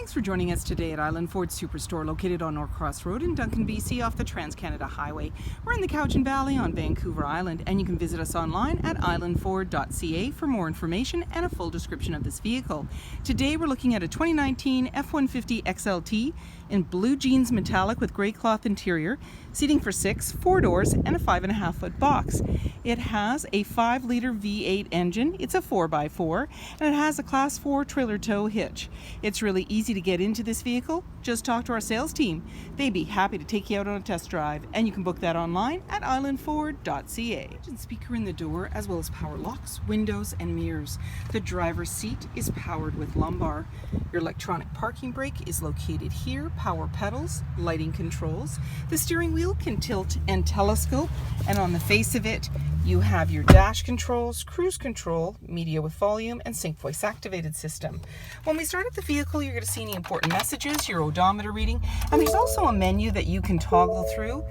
Thanks for joining us today at Island Ford Superstore, located on Norcross Road in Duncan, BC, off the Trans-Canada Highway. We're in the Cowichan Valley on Vancouver Island, and you can visit us online at islandford.ca for more information and a full description of this vehicle. Today we're looking at a 2019 F-150 XLT in blue jeans metallic with grey cloth interior, seating for 6, 4 doors, and a 5.5-foot box. It has a 5-liter V8 engine, it's a 4x4, and it has a Class 4 trailer tow hitch. It's really easy to get into this vehicle. Just talk to our sales team. They'd be happy to take you out on a test drive, and you can book that online at islandford.ca. Speaker in the door, as well as power locks, windows, and mirrors. The driver's seat is powered with lumbar. Your electronic parking brake is located here, power pedals, lighting controls. The steering wheel can tilt and telescope, and on the face of it you have your dash controls, cruise control, media with volume, and sync voice activated system. When we start up the vehicle, you're going to see any important messages, your odometer reading, and there's also a menu that you can toggle through.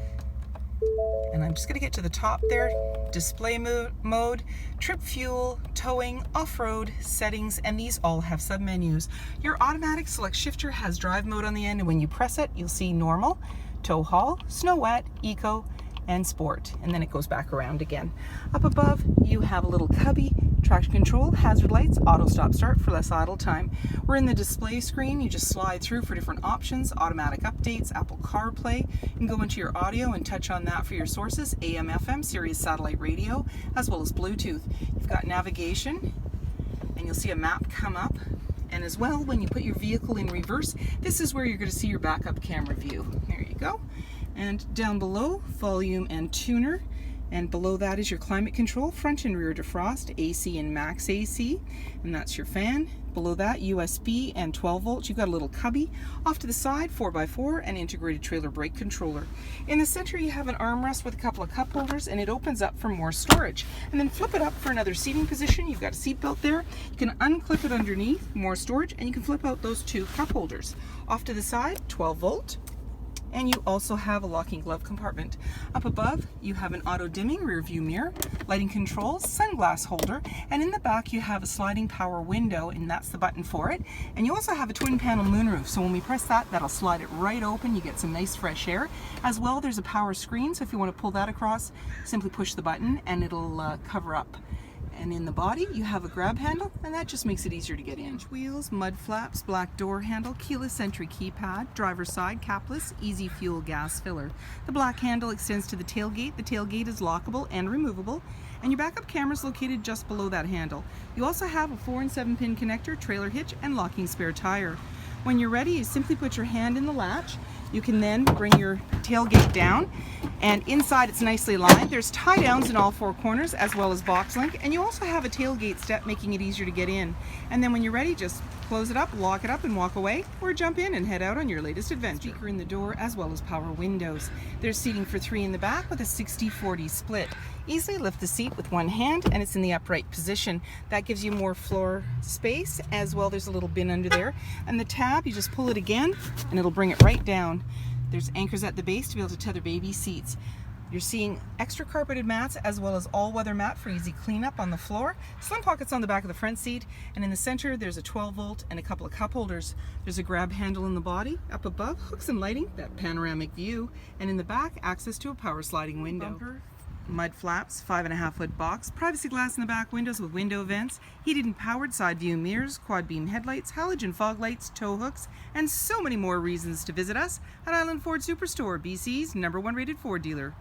And I'm just going to get to the top there. Display mode, trip fuel, towing, off-road, settings, and these all have sub-menus. Your automatic select shifter has drive mode on the end, and when you press it, you'll see normal, tow haul, snow wet, eco, and sport, and then it goes back around again. Up above, you have a little cubby, traction control, hazard lights, auto stop start for less idle time. We're in the display screen. You just slide through for different options, automatic updates, Apple CarPlay. You can go into your audio and touch on that for your sources, AM, FM, Sirius satellite radio, as well as Bluetooth. You've got navigation, and you'll see a map come up. And as well, when you put your vehicle in reverse, this is where you're going to see your backup camera view. There you go. And down below, volume and tuner. And below that is your climate control, front and rear defrost, AC and max AC. And that's your fan. Below that, USB and 12 volts. You've got a little cubby. Off to the side, 4x4 and integrated trailer brake controller. In the center, you have an armrest with a couple of cup holders, and it opens up for more storage. And then flip it up for another seating position. You've got a seat belt there. You can unclip it underneath, more storage, and you can flip out those 2 cup holders. Off to the side, 12 volt. And you also have a locking glove compartment. Up above, you have an auto dimming rear view mirror, lighting controls, sunglass holder, and in the back you have a sliding power window, and that's the button for it. And you also have a twin panel moonroof, so when we press that, that'll slide it right open. You get some nice fresh air. As well, there's a power screen, so if you want to pull that across, simply push the button and it'll cover up. And in the body, you have a grab handle, and that just makes it easier to get in. Wheels, mud flaps, black door handle, keyless entry keypad, driver's side, capless, easy fuel gas filler. The black handle extends to the tailgate. The tailgate is lockable and removable, and your backup camera is located just below that handle. You also have a 4 and 7 pin connector, trailer hitch, and locking spare tire. When you're ready, you simply put your hand in the latch. You can then bring your tailgate down, and inside it's nicely lined. There's tie downs in all 4 corners, as well as box link, and you also have a tailgate step making it easier to get in. And then when you're ready, just close it up, lock it up, and walk away, or jump in and head out on your latest adventure. Speaker in the door, as well as power windows. There's seating for 3 in the back with a 60-40 split. Easily lift the seat with one hand, and it's in the upright position. That gives you more floor space. As well, there's a little bin under there, and the tab, you just pull it again and it'll bring it right down. There's anchors at the base to be able to tether baby seats. You're seeing extra carpeted mats, as well as all-weather mat for easy cleanup on the floor. Slim pockets on the back of the front seat, and in the center there's a 12 volt and a couple of cup holders. There's a grab handle in the body. Up above, hooks and lighting, that panoramic view, and in the back, access to a power sliding window. Bumper, mud flaps, 5.5-foot box, privacy glass in the back windows with window vents, heated and powered side view mirrors, quad beam headlights, halogen fog lights, tow hooks, and so many more reasons to visit us at Island Ford Superstore, BC's #1 rated Ford dealer.